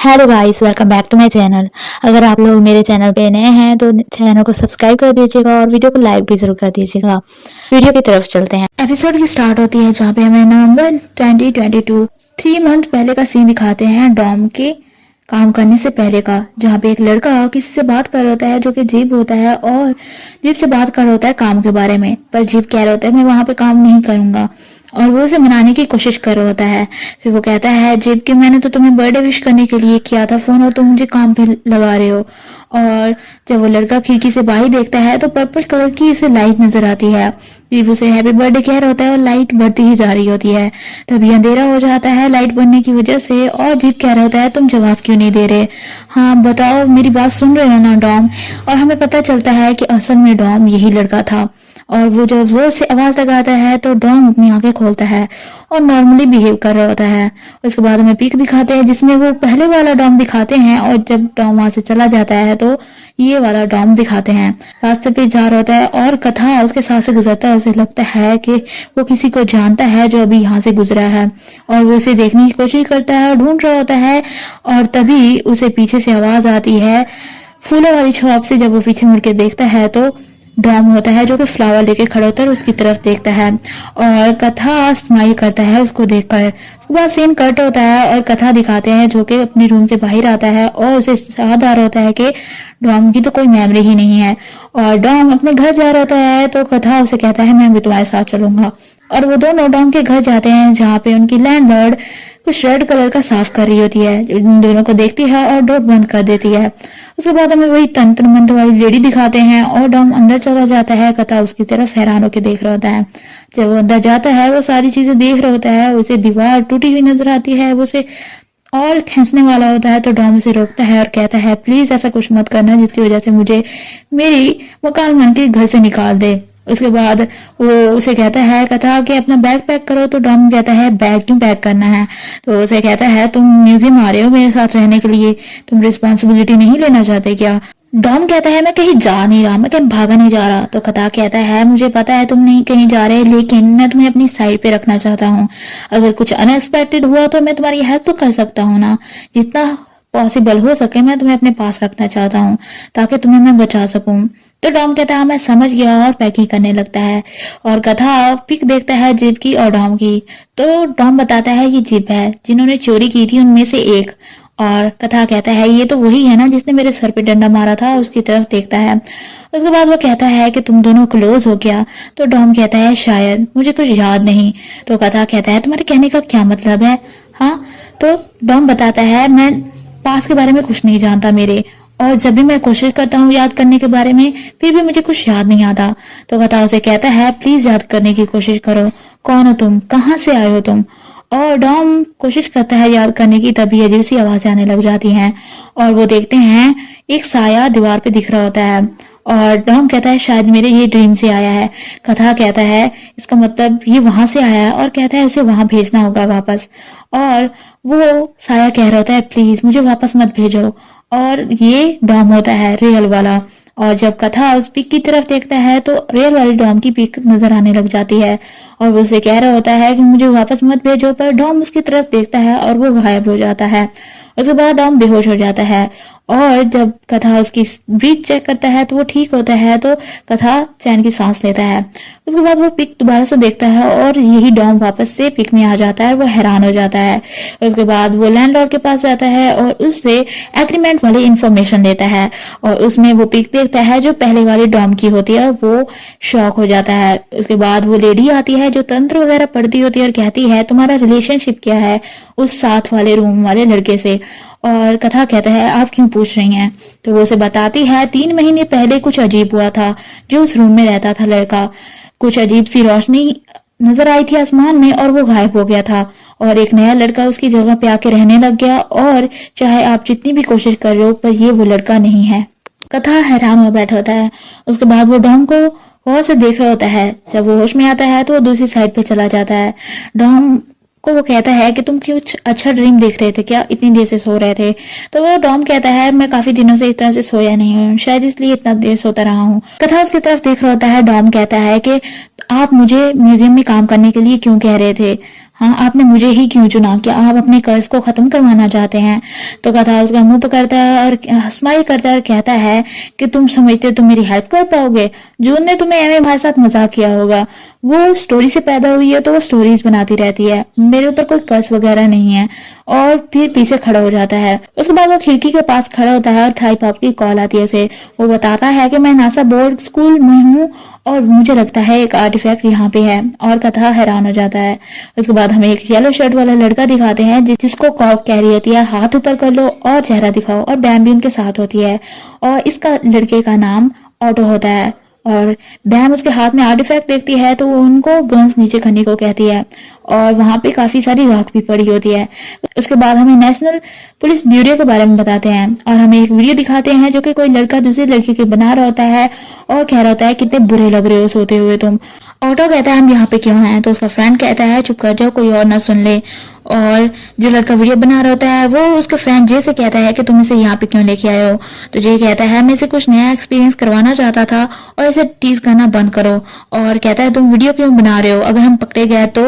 Hello guys, welcome back to my channel. अगर आप लोग मेरे चैनल पे नए हैं तो चैनल को सब्सक्राइब कर दीजिएगा और वीडियो को लाइक भी जरूर कर दीजिएगा। वीडियो की तरफ चलते हैं। एपिसोड की स्टार्ट होती है जहाँ पे हमें नवंबर 2022 3 मंथ पहले का सीन दिखाते हैं, डॉम के काम करने से पहले का, जहाँ पे एक लड़का किसी से बात कर रहा होता है जो कि जीप होता है, और जीप से बात कर रहा होता है काम के बारे में, पर जीप कह रहा होता है मैं वहां पे काम नहीं करूंगा, और वो उसे मनाने की कोशिश कर रहा होता है। फिर वो कहता है जीप कि मैंने तो तुम्हें बर्थडे विश करने के लिए किया था फोन, और तुम मुझे काम पे लगा रहे हो। और जब वो लड़का खिड़की से बाहर देखता है तो पर्पल कलर की उसे लाइट नजर आती है। जीप उसे हैप्पी बर्थडे कह रहा होता है और लाइट बढ़ती ही जा रही होती है। तभी अंधेरा हो जाता है लाइट बढ़ने की वजह से, और जीप कह रहा होता है तुम जवाब क्यों नहीं दे रहे? हाँ बताओ, मेरी बात सुन रहे हो ना डॉम? और हमें पता चलता है कि असल में डॉम यही लड़का था। और वो जब जोर से आवाज लगाता है तो डॉम अपनी आंखें खोलता है और नॉर्मली बिहेव कर रहा होता है। उसके बाद हमें पिक दिखाते हैं जिसमें वो पहले वाला डॉम दिखाते हैं, और जब डॉम वहां से चला जाता है तो ये वाला डॉम दिखाते हैं। रास्ते पे जा रहा होता है और कथा उसके साथ से गुजरता है। उसे लगता है कि वो किसी को जानता है जो अभी यहाँ से गुजरा है, और वो उसे देखने की कोशिश करता है और ढूंढ रहा होता है। और तभी उसे पीछे से आवाज आती है फूलों वाली शॉप से। जब वो पीछे मुड़ के देखता है तो डॉम होता है जो कि फ्लावर लेके खड़ा होता है और उसकी तरफ देखता है, और कथा स्माइल करता है उसको देखकर। उसके बाद सीन कट होता है और कथा दिखाते हैं जो कि अपने रूम से बाहर आता है, और उसे याद आ रहा होता है कि डॉम की तो कोई मेमोरी ही नहीं है। और डॉम अपने घर जा रहा होता है तो कथा उसे कहता है मैं भी तुम्हारे साथ चलूंगा। और वो दोनों डॉम के घर जाते हैं जहाँ पे उनकी लैंडलॉर्ड कुछ रेड कलर का साफ कर रही होती है। इन दोनों को देखती है और डोर बंद कर देती है। उसके बाद हमें वही तंत्र मंत्र वाली लेडी दिखाते हैं, और डॉम अंदर चला जाता है। कथा उसकी तरफ हैरान होकर देख रहा होता है। जब वो अंदर जाता है वो सारी चीजें देख रहा होता है। उसे दीवार टूटी हुई नजर आती है, वो उसे और खींचने वाला होता है तो डॉम उसे रोकता है और कहता है प्लीज ऐसा कुछ मत करना जिसकी वजह से मुझे मेरी मकान मन के घर से निकाल दे। उसके बाद वो उसे कहता है कथा कि अपना बैग पैक करो, तो डॉम कहता है बैग क्यों पैक करना है? तो उसे कहता है तुम म्यूजियम आ रहे हो मेरे साथ रहने के लिए, तुम रिस्पॉन्सिबिलिटी नहीं लेना चाहते क्या? डॉम कहता है मैं कहीं जा नहीं रहा, मैं कहीं भागा नहीं जा रहा। तो कथा कहता है मुझे पता है तुम नहीं कहीं जा रहे, लेकिन मैं तुम्हें अपनी साइड पे रखना चाहता हूँ। अगर कुछ अनएक्सपेक्टेड हुआ तो मैं तुम्हारी हेल्प तो कर सकता हूँ ना। जितना पॉसिबल हो सके मैं तुम्हें अपने पास रखना चाहता हूँ ताकि तुम्हें मैं बचा सकूं। तो डॉम कहता है मैं समझ गया, और पैकिंग करने लगता है। और कथा पिक देखता है जीप की और डॉम की। तो डॉम बताता है ये जीप है जिन्होंने चोरी की थी उनमें से एक। और कथा कहता है ये तो वही है ना जिसने मेरे सर पे डंडा मारा था। उसकी तरफ देखता है। उसके बाद वो कहता है कि तुम दोनों क्लोज हो क्या? तो डॉम कहता है शायद, मुझे कुछ याद नहीं। तो कथा कहता है तुम्हारे कहने का क्या मतलब है? हाँ, तो डॉम बताता है मैं पास के बारे में कुछ नहीं जानता मेरे, और जब भी मैं कोशिश करता हूँ याद करने के बारे में फिर भी मुझे कुछ याद नहीं आता। तो कथा उसे कहता है प्लीज याद करने की कोशिश करो, कौन हो तुम, कहाँ से आए हो तुम? और डॉम कोशिश करता है याद करने की, तभी अजीब सी आवाजें आने लग जाती हैं, और वो देखते हैं एक साया दीवार पे दिख रहा होता है। और डॉम कहता है शायद मेरे ये ड्रीम से आया है। कथा कहता है इसका मतलब ये वहां से आया है, और कहता है उसे वहां भेजना होगा वापस। और वो साया कह रहा होता है प्लीज मुझे वापस मत भेजो। और ये डॉम होता है रियल वाला। और जब कथा उस पिक की तरफ देखता है तो रियल वाली डॉम की पिक नजर आने लग जाती है, और वो उसे कह रहा होता है कि मुझे वापस मत भेजो, पर डॉम उसकी तरफ देखता है और वो गायब हो जाता है। उसके बाद डॉम बेहोश हो जाता है, और जब कथा उसकी ब्रीथ चेक करता है तो वो ठीक होता है, तो कथा चैन की सांस लेता है। उसके बाद वो पिक दोबारा से देखता है और यही डॉम वापस से पिक में आ जाता है। वो हैरान हो जाता है। उसके बाद वो लैंडलॉर्ड के पास जाता है और उससे एग्रीमेंट वाली इंफॉर्मेशन देता है, और उसमें वो पिक देखता है जो पहले वाली डॉम की होती है। वो शॉक हो जाता है। उसके बाद वो लेडी आती है जो तंत्र वगैरह पढ़ती होती है और कहती है तुम्हारा रिलेशनशिप क्या है उस साथ वाले रूम वाले लड़के से? और कथा कहता है आप क्यों पूछ रही हैं? तो वो उसे बताती है 3 महीने पहले कुछ अजीब हुआ था। जो उस रूम में रहता था लड़का, कुछ अजीब सी रोशनी नजर आई थी आसमान में और वो गायब हो गया था, और एक नया लड़का उसकी जगह पे आके रहने लग गया, और चाहे आप जितनी भी कोशिश कर रहे हो पर ये वो लड़का नहीं है। कथा हैरान हो बैठा होता है। उसके बाद वो डॉम को गौर से देख रहा होता है। जब वो होश में आता है तो वो दूसरी साइड पे चला जाता है। डॉम को वो कहता है कि तुम कुछ अच्छा ड्रीम देख रहे थे क्या, इतनी देर से सो रहे थे? तो वो डॉम कहता है मैं काफी दिनों से इस तरह से सोया नहीं हूँ, शायद इसलिए इतना देर सोता रहा हूँ। कथा उसकी तरफ देख रहा होता है। डॉम कहता है कि आप मुझे म्यूजियम में काम करने के लिए क्यों कह रहे थे? हाँ, आपने मुझे ही क्यों चुना? क्या आप अपने कर्ज को खत्म करवाना चाहते हैं? तो कथा उसका मुंह पकड़ता है और स्माइल करता है और कहता है कि तुम समझते हो तुम मेरी हेल्प कर पाओगे? जून ने तुम्हें एम हमारे साथ मजाक किया होगा। वो स्टोरी से पैदा हुई है तो वो स्टोरीज बनाती रहती है। मेरे ऊपर कोई कर्ज वगैरह नहीं है। और फिर पीछे खड़ा हो जाता है। उसके बाद वो खिड़की के पास खड़ा होता है और थाई पाप की कॉल आती है उसे। वो बताता है कि मैं नासा बोर्ड स्कूल में हूँ और मुझे लगता है एक आर्टिफैक्ट यहाँ पे है। और कथा हैरान हो जाता है। उसके बाद हमें एक येलो शर्ट वाला लड़का दिखाते हैं जिसको कॉक कह रही होती है हाथ ऊपर कर लो और चेहरा दिखाओ, और बैम भी उनके साथ होती है और इसका लड़के का नाम ऑटो होता है। और बैम उसके हाथ में आर्टिफैक्ट देखती है तो वो उनको गन्स नीचे करने को कहती है और वहां पे काफी सारी राख भी पड़ी होती है। उसके बाद हमें नेशनल पुलिस ब्यूरो के बारे में बताते हैं और हमें एक वीडियो दिखाते हैं जो कि कोई लड़का दूसरे लड़के के बना रहा होता है और कह रहा होता है कितने बुरे लग रहे हो सोते हुए तुम। ऑटो कहता है हम यहाँ पे क्यों हैं? तो उसका फ्रेंड कहता है चुप कर जाओ कोई और ना सुन ले। और जो लड़का वीडियो बना रहा होता है वो उसके फ्रेंड जे से कहता है कि तुम इसे यहाँ पे क्यों लेके आए हो? तो जे कहता है मैं इसे कुछ नया एक्सपीरियंस करवाना चाहता था और इसे टीज करना बंद करो। और कहता है तुम वीडियो क्यों बना रहे हो अगर हम पकड़े गए तो?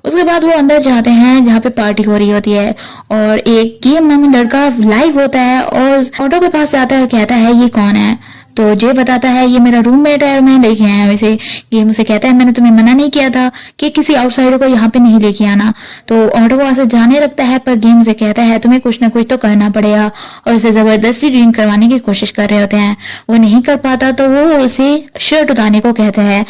उसके बाद वो अंदर जाते हैं जहाँ पे पार्टी हो रही होती है और एक गेम नामी लड़का लाइव होता है और ऑटो के पास जाता है और कहता है ये कौन है? तो जे बताता है ये मेरा रूममेट है और मैं लेके आया हूँ इसे। गेम उसे कहता है मैंने तुम्हें मना नहीं किया था कि किसी आउटसाइडर को यहाँ पे नहीं लेके आना। तो ऑटो वहां से जाने लगता है पर गेम उसे कहता है तुम्हें कुछ ना कुछ तो करना पड़ेगा और उसे जबरदस्ती ड्रिंक करवाने की कोशिश कर रहे होते हैं। वो नहीं कर पाता तो वो उसे शर्ट उतारने को कहता है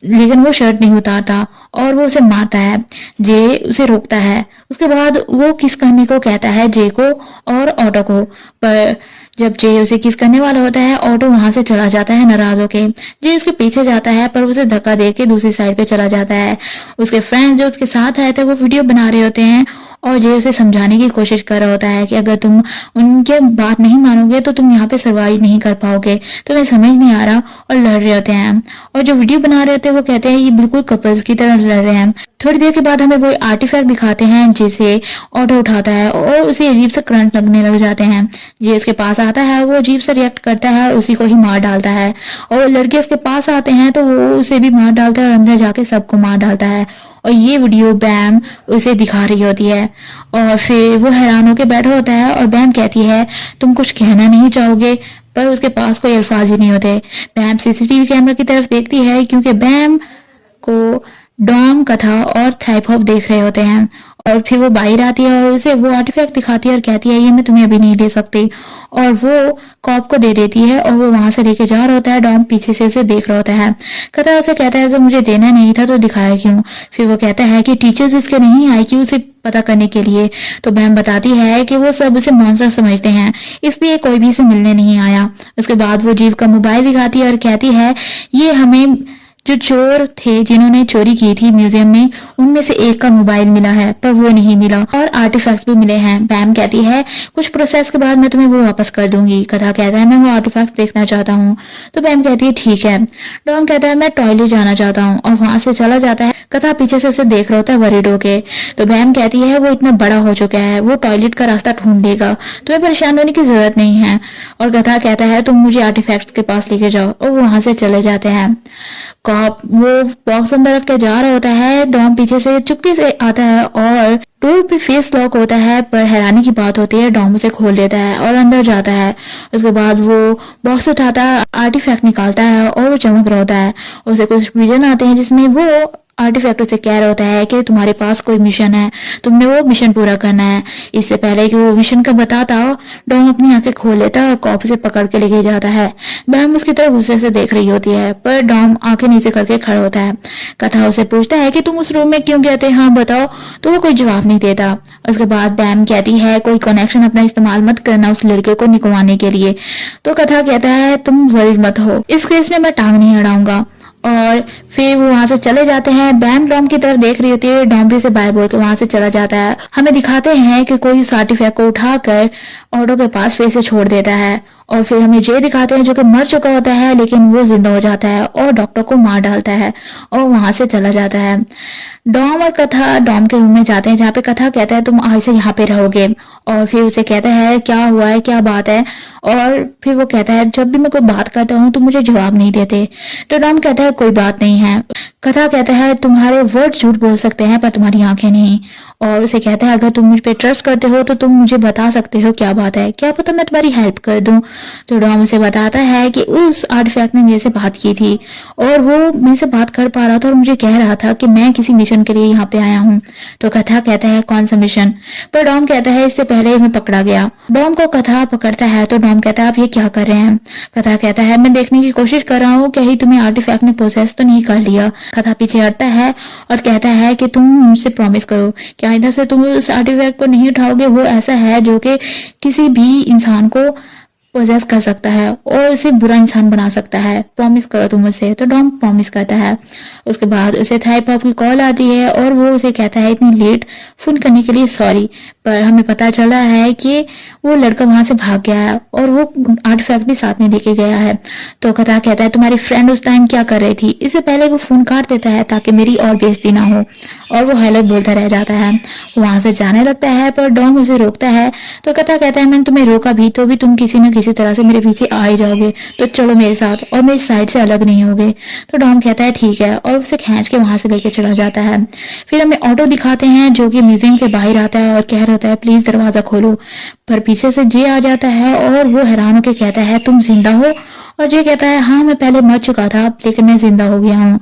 लेकिन वो शर्ट नहीं उतारता और वो उसे मारता है। जे उसे रोकता है। उसके बाद वो किस करने को कहता है जे को और ऑटो को, पर जब जे उसे किस करने वाला होता है ऑटो वहां से चला जाता है नाराज होके। जे उसके पीछे जाता है पर उसे धक्का दे के दूसरी साइड पे चला जाता है। उसके फ्रेंड्स जो उसके साथ आए थे वो वीडियो बना रहे होते हैं और जे उसे समझाने की कोशिश कर रहा होता है कि अगर तुम उनके बात नहीं मानोगे तो तुम यहाँ पे सर्वाइव नहीं कर पाओगे। तुम्हें समझ नहीं आ रहा और लड़ रहे होते हैं। और जो वीडियो बना रहे होते हैं वो कहते हैं ये बिल्कुल कपल्स की तरह लड़ रहे हैं। थोड़ी देर के बाद हमें वो आर्टिफैक्ट दिखाते हैं जिसे ऑटो उठाता है और उसे अजीब से करंट लगने लग जाते हैं। ये उसके पास आता है वो अजीब से रिएक्ट करता है उसी को ही मार डालता है और लड़के उसके पास आते हैं तो वो उसे भी मार डालता है और अंदर जाके सबको मार डालता है। और ये वीडियो बैम उसे दिखा रही होती है और फिर वो हैरान होकर बैठा होता है और बैम कहती है तुम कुछ कहना नहीं चाहोगे, पर उसके पास कोई अल्फाज ही नहीं होते। बैम सीसीटीवी कैमरा की तरफ देखती है क्योंकि बैम को डॉम कथा और थ्राइपहॉप देख रहे होते हैं। और फिर वो बाहर आती है और उसे वो आर्टिफैक्ट दिखाती है और कहती है ये मैं तुम्हें अभी नहीं दे सकती और वो कॉप को दे देती है और वो वहां से लेके जा रहा होता है। डॉम पीछे से उसे देख रहा होता है। कथा उसे कहता है कि मुझे देना नहीं था तो दिखाया क्यों? फिर वो कहता है कि टीचर्स इसके नहीं आए कि उसे पता करने के लिए। तो बहन बताती है कि वो सब उसे मॉन्स्टर समझते हैं इसलिए कोई भी इसे मिलने नहीं आया। उसके बाद वो जीव का मोबाइल दिखाती है और कहती है ये हमें जो चोर थे जिन्होंने चोरी की थी म्यूजियम में उनमें से एक का मोबाइल मिला है पर वो नहीं मिला और आर्टिफैक्ट्स भी मिले हैं। बैम कहती है कुछ प्रोसेस के बाद मैं तुम्हें वो वापस कर दूंगी। कथा कहता है मैं वो आर्टिफैक्ट्स देखना चाहता हूँ। तो बैम कहती है ठीक है। डॉम कहता है मैं टॉयलेट जाना चाहता हूँ और वहां से चला जाता है। कथा पीछे से उसे देख रहा होता है वरीड होके। तो बैम कहती है वो इतना बड़ा हो चुका है वो टॉयलेट का रास्ता ढूंढ लेगा, तुम्हें परेशान होने की जरूरत नहीं है। और कथा कहता है तुम मुझे आर्टिफैक्ट्स के पास लेके जाओ और वो वहां से चले जाते हैं। कॉप वो बॉक्स अंदर रख के जा रहा होता है। डॉम पीछे से चुपके से आता है और डोर पे फेस लॉक होता है, पर हैरानी की बात होती है डॉम उसे खोल देता है और अंदर जाता है। उसके बाद वो बॉक्स उठाता है, आर्टिफैक्ट निकालता है और वो चमक रहा होता है। उसे कुछ विजन आते हैं जिसमें वो आर्टिफैक्ट से कह रहा होता है कि तुम्हारे पास कोई मिशन है, तुमने वो मिशन पूरा करना है। इससे पहले कि वो मिशन का बताता डॉम अपनी आंखें खोल लेता है और कॉप से पकड़ के लेके जाता है। बैम उसकी तरफ गुस्से से देख रही होती है पर डॉम आंखें नीचे करके खड़ा होता है। कथा उसे पूछता है कि तुम उस रूम में क्यों गए थे, हाँ बताओ, तो वो कोई जवाब नहीं देता। उसके बाद बैम कहती है कोई कनेक्शन अपना इस्तेमाल मत करना उस लड़के को निकलवाने के लिए। तो कथा कहता है तुम वरीड मत हो, इस केस में मैं टांग नहीं अड़ाऊंगा। और फिर वो वहां से चले जाते हैं। बैम डॉम की तरफ देख रही होती है, डॉम भी से बाय बोल के वहां से चला जाता है। हमें दिखाते हैं कि कोई उस आर्टिफैक्ट को उठाकर ऑटो के पास फिर से छोड़ देता है और फिर हमें जे दिखाते हैं जो कि मर चुका होता है, लेकिन वो जिंदा हो जाता है और डॉक्टर को मार डालता है और वहां से चला जाता है। डॉम और कथा डॉम के रूम में जाते हैं, जहाँ पे कथा कहता है तुम आज से यहाँ पे रहोगे, और फिर उसे कहता है क्या हुआ है, क्या बात है। और फिर वो कहता है जब भी मैं कोई बात करता हूँ तो मुझे जवाब नहीं देते। तो डॉम कहता है कोई बात नहीं है। कथा कहता है तुम्हारे वर्ड झूठ बोल सकते हैं पर तुम्हारी आंखें नहीं। और उसे कहता है अगर तुम मुझ पे ट्रस्ट करते हो तो तुम मुझे बता सकते हो क्या बात है, क्या पता मैं तुम्हारी हेल्प कर दूं। तो डॉम उसे बताता है कि उस आर्टिफैक्ट ने मेरे से बात की थी और वो मेरे से बात कर पा रहा था और मुझे कह रहा था कि मैं किसी मिशन के लिए यहाँ पे आया हूँ। तो कथा कहता है कौन सा मिशन, पर डॉम कहता है इससे पहले ही मैं पकड़ा गया। डॉम को कथा पकड़ता है तो डॉम कहता है आप ये क्या कर रहे हैं। कथा कहता है मैं देखने की कोशिश कर रहा हूँ कहीं तुम्हें आर्टिफैक्ट ने प्रोसेस तो नहीं कर लिया। कथा पीछे हटता है और कहता है कि तुम मुझसे प्रॉमिस करो कि आइंदा से तुम उस आर्टिफैक्ट को नहीं उठाओगे। वो ऐसा है जो कि किसी भी इंसान को पोजेस कर सकता है और उसे बुरा इंसान बना सकता है, प्रॉमिस करो तुम मुझसे। तो डॉम प्रॉमिस करता है। उसके बाद उसे थ्राइपॉप की कॉल आती है और वो उसे कहता है इतनी लेट फोन करने के लिए सॉरी, पर हमें पता चला है कि वो लड़का वहां से भाग गया है और वो आर्टिफैक्ट भी साथ में लेके गया है। तो कथा कहता है तुम्हारी फ्रेंड उस टाइम क्या कर रही थी। इससे पहले वो फोन काट देता है ताकि मेरी और बेइज्जती ना हो, और वो हेलो बोलता रह जाता है। वहां से जाने लगता है पर डॉम उसे रोकता है। तो कथा कहता है मैंने तुम्हें रोका भी तो भी तुम किसी न किसी तरह से मेरे पीछे आ ही जाओगे, तो चलो मेरे साथ और मेरी साइड से अलग नहीं होगे। तो डॉम कहता है ठीक है और उसे खींच के वहां से लेके चला जाता है। फिर हमें ऑटो दिखाते हैं जो कि म्यूजियम के बाहर आता है और कह रहा होता है प्लीज दरवाजा खोलो, पर पीछे से जे आ जाता है और वो हैरान होकर कहता है तुम जिंदा हो। और जे कहता है हाँ मैं पहले मर चुका था लेकिन मैं जिंदा हो गया हूँ।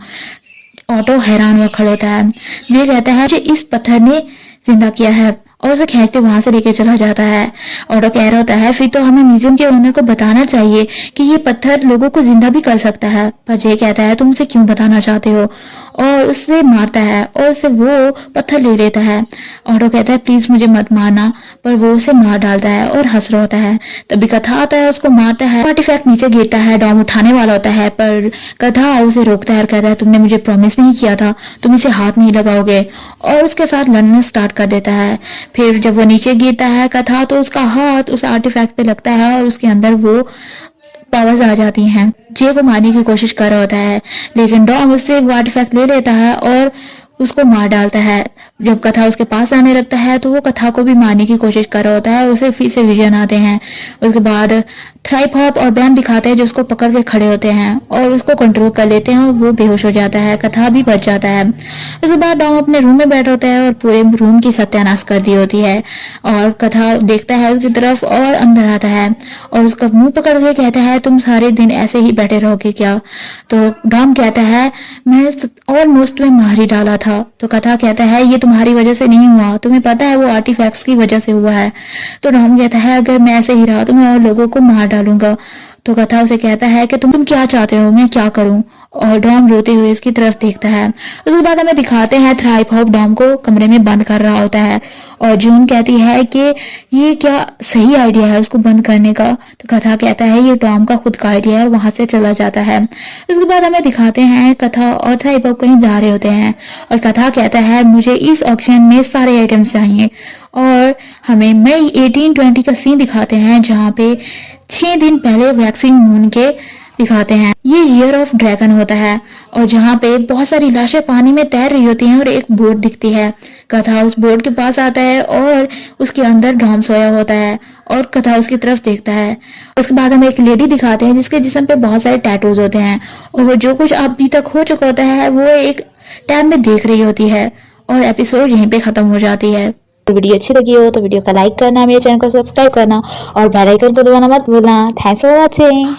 ऑटो हैरान हुआ खड़ा होता है। ये कहता है कि इस पत्थर ने जिंदा किया है और उसे खींचते वहां से लेके चला जाता है। ऑटो कह रहा होता है फिर तो हमें म्यूजियम के ओनर को बताना चाहिए कि ये पत्थर लोगों को जिंदा भी कर सकता है। पर जय कहता है तुम उसे क्यों बताना चाहते हो, और उससे मारता है और उससे वो पत्थर ले लेता है। ऑटो कहता है प्लीज मुझे मत मारना, पर वो उसे मार डालता है और हंस रहा होता है। तभी कथा आता है उसको मारता है, आर्टिफैक्ट नीचे गिरता है। डॉम उठाने वाला होता है पर कथा उसे रोकता है और कहता है तुमने मुझे प्रॉमिस नहीं किया था, तुम इसे हाथ नहीं लगाओगे, और उसके साथ लड़ना स्टार्ट कर देता है। फिर जब वो नीचे गिरता है कथा तो उसका हाथ उस आर्टिफैक्ट पे लगता है और उसके अंदर वो पावर्स आ जाती हैं। जे को मारने की कोशिश कर रहा होता है लेकिन डॉम उससे वो आर्टिफैक्ट ले लेता है और उसको मार डालता है। जब कथा उसके पास आने लगता है तो वो कथा को भी मारने की कोशिश कर रहा होता है, उसे फिर से विजन आते हैं। उसके बाद थ्राइपॉप और बैम दिखाते हैं जो उसको पकड़ के खड़े होते हैं और उसको कंट्रोल कर लेते हैं और वो बेहोश हो जाता है। कथा भी बच जाता है। उसके बाद डॉम अपने रूम में बैठा होता है और पूरे रूम की सत्यानाश कर दी होती है, और कथा देखता है उसकी तरफ और अंदर आता है और उसका मुंह पकड़ के कहता है तुम सारे दिन ऐसे ही बैठे रहोगे क्या। तो डॉम कहता है मैं ऑलमोस्ट में मार ही डाला था। तो कथा कहता है ये तुम्हारी वजह से नहीं हुआ, तुम्हें पता है वो आर्टिफैक्ट्स की वजह से हुआ है। तो डॉम कहता है अगर मैं ऐसे ही रहा तो मैं और लोगों को मार डालूंगा। तो कथा उसे कहता है कि तुम क्या चाहते हो, मैं क्या करूं। और डॉम रोते हुए इसकी तरफ देखता है। उसके बाद हमें दिखाते हैं थ्राइपॉप डॉम को कमरे में बंद कर रहा होता है और जून कहती है कि ये क्या सही आइडिया है उसको बंद करने का। तो कथा कहता है ये डॉम का खुद का आइडिया है और वहां से चला जाता है। उसके बाद हमें दिखाते हैं कथा और थ्राइपॉप कहीं जा रहे होते हैं और कथा कहता है मुझे इस ऑक्शन में सारे आइटम्स चाहिए, और हमें मई 1820 का सीन दिखाते हैं जहाँ पे 6 दिन पहले वैक्सिंग मून के दिखाते हैं। ये ईयर ऑफ ड्रैगन होता है और जहाँ पे बहुत सारी लाशें पानी में तैर रही होती हैं और एक बोट दिखती है। कथा उस बोट के पास आता है और उसके अंदर डॉम सोया होता है और कथा उसकी तरफ देखता है। उसके बाद हम एक लेडी दिखाते हैं जिसके जिस्म पे बहुत सारे टैटूज होते हैं और वो जो कुछ अभी तक हो चुका होता है वो एक टैब में देख रही होती है और एपिसोड यहीं पे खत्म हो जाती है। तो वीडियो अच्छी लगी हो तो वीडियो को लाइक करना, मेरे चैनल को सब्सक्राइब करना और बेल आइकन को दबाना मत भूलना। Thanks for watching.